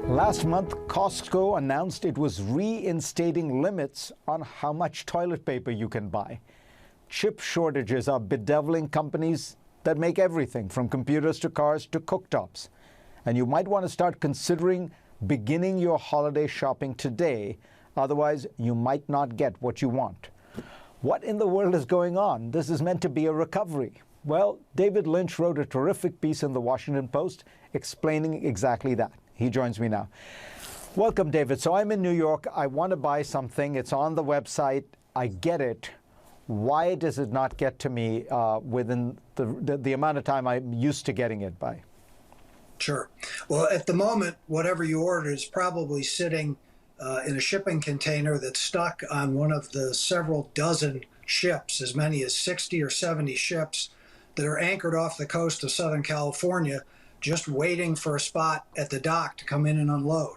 Last month, Costco announced it was reinstating limits on how much toilet paper you can buy. Chip shortages are bedeviling companies that make everything from computers to cars to cooktops. And you might want to start considering beginning your holiday shopping today. Otherwise, you might not get what you want. What in the world is going on? This is meant to be a recovery. Well, David Lynch wrote a terrific piece in the Washington Post explaining exactly that. He joins me now. Welcome, David. So I'm in New York. I want to buy something. It's on the website. I get it. Why does it not get to me within the amount of time I'm used to getting it by? Sure. Well, at the moment, whatever you order is probably sitting in a shipping container that's stuck on one of the several dozen ships, as many as 60 or 70 ships that are anchored off the coast of Southern California, just waiting for a spot at the dock to come in and unload.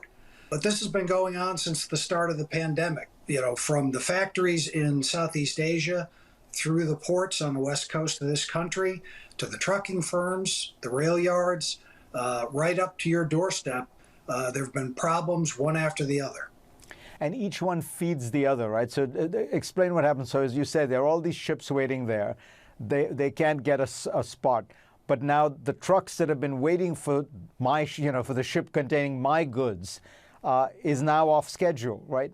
But this has been going on since the start of the pandemic, from the factories in Southeast Asia through the ports on the west coast of this country to the trucking firms, the rail yards, right up to your doorstep. There have been problems one after the other. And each one feeds the other, right? So explain what happens. So as you said, there are all these ships waiting there. They can't get a spot. But now the trucks that have been waiting for for the ship containing my goods is now off schedule, right?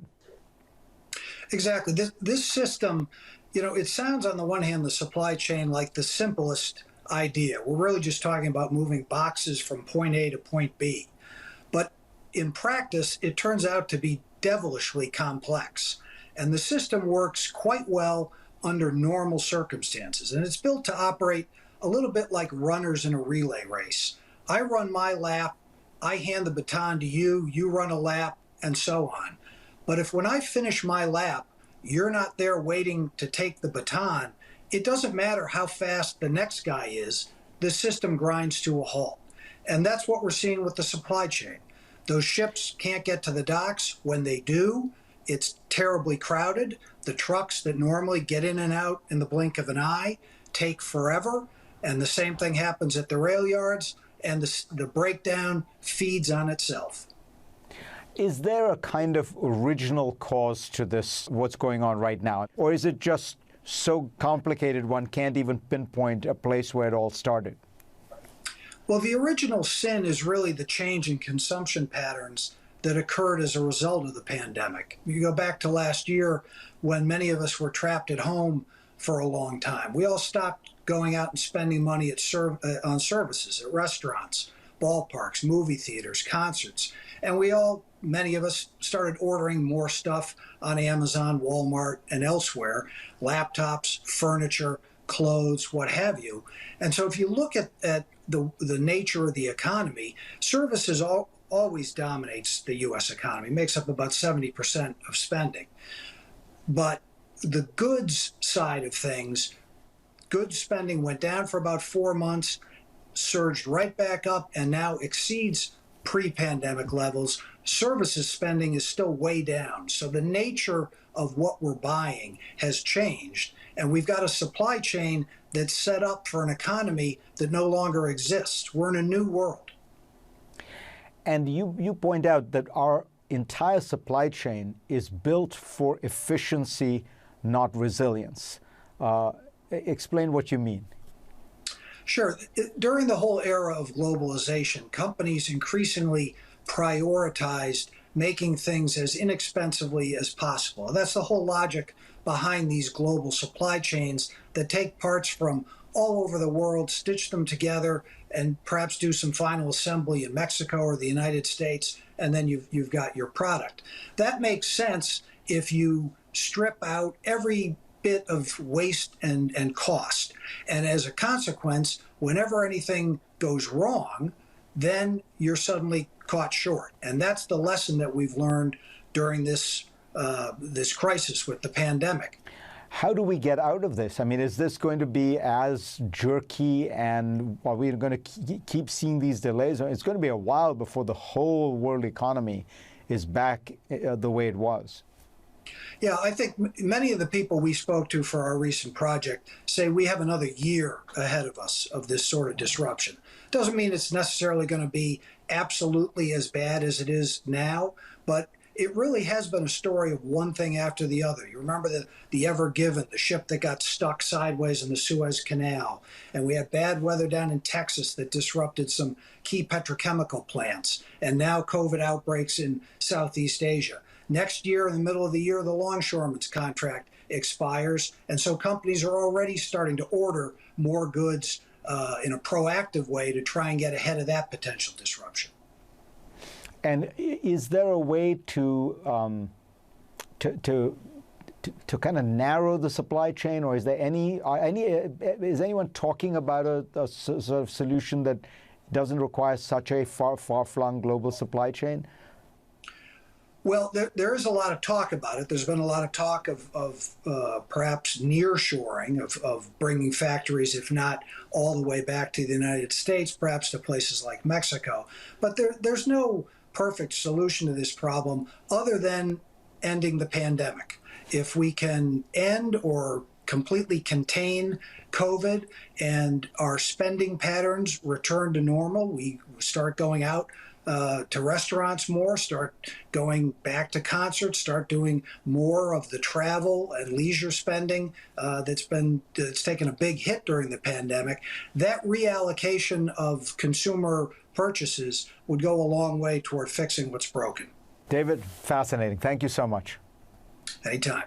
Exactly. This system, it sounds on the one hand, the supply chain, like the simplest idea. We're really just talking about moving boxes from point A to point B. But in practice, it turns out to be devilishly complex. And the system works quite well under normal circumstances. And it's built to operate a little bit like runners in a relay race. I run my lap, I hand the baton to you, you run a lap, and so on. But if when I finish my lap, you're not there waiting to take the baton, it doesn't matter how fast the next guy is, the system grinds to a halt. And that's what we're seeing with the supply chain. Those ships can't get to the docks. When they do, it's terribly crowded. The trucks that normally get in and out in the blink of an eye take forever. And the same thing happens at the rail yards, and the breakdown feeds on itself. Is there a kind of original cause to this, what's going on right now? Or is it just so complicated one can't even pinpoint a place where it all started? Well, the original sin is really the change in consumption patterns that occurred as a result of the pandemic. You go back to last year when many of us were trapped at home for a long time. We all stopped going out and spending money on services at restaurants, ballparks, movie theaters, concerts. And many of us started ordering more stuff on Amazon, Walmart, and elsewhere, laptops, furniture, clothes, what have you. And so if you look at the nature of the economy, services always dominates the U.S. economy, makes up about 70% of spending. But the goods side of things, goods spending went down for about 4 months, surged right back up, and now exceeds pre-pandemic levels. Services spending is still way down. So the nature of what we're buying has changed, and we've got a supply chain that's set up for an economy that no longer exists. We're in a new world. And you point out that our entire supply chain is built for efficiency, not resilience. Explain what you mean. Sure. During the whole era of globalization, companies increasingly prioritized making things as inexpensively as possible. That's the whole logic behind these global supply chains that take parts from all over the world, stitch them together, and perhaps do some final assembly in Mexico or the United States, and then you've got your product. That makes sense if you strip out every bit of waste and cost. And as a consequence, whenever anything goes wrong, then you're suddenly caught short. And that's the lesson that we've learned during this crisis with the pandemic. How do we get out of this? I mean, is this going to be as jerky, and are we going to keep seeing these delays? It's going to be a while before the whole world economy is back the way it was. Yeah, I think many of the people we spoke to for our recent project say we have another year ahead of us of this sort of disruption. Doesn't mean it's necessarily going to be absolutely as bad as it is now, but it really has been a story of one thing after the other. You remember the Ever Given, the ship that got stuck sideways in the Suez Canal, and we had bad weather down in Texas that disrupted some key petrochemical plants, and now COVID outbreaks in Southeast Asia. Next year, in the middle of the year, the longshoreman's contract expires, and so companies are already starting to order more goods in a proactive way to try and get ahead of that potential disruption. And is there a way to kind of narrow the supply chain, or is there is anyone talking about a sort of solution that doesn't require such a far-flung global supply chain? Well, there is a lot of talk about it. There's been a lot of talk of perhaps nearshoring, of bringing factories, if not all the way back to the United States, perhaps to places like Mexico. But there's no perfect solution to this problem other than ending the pandemic. If we can end or completely contain COVID and our spending patterns return to normal, we start going out to restaurants more, start going back to concerts, start doing more of the travel and leisure spending that's taken a big hit during the pandemic. That reallocation of consumer purchases would go a long way toward fixing what's broken. David, fascinating. Thank you so much. Anytime.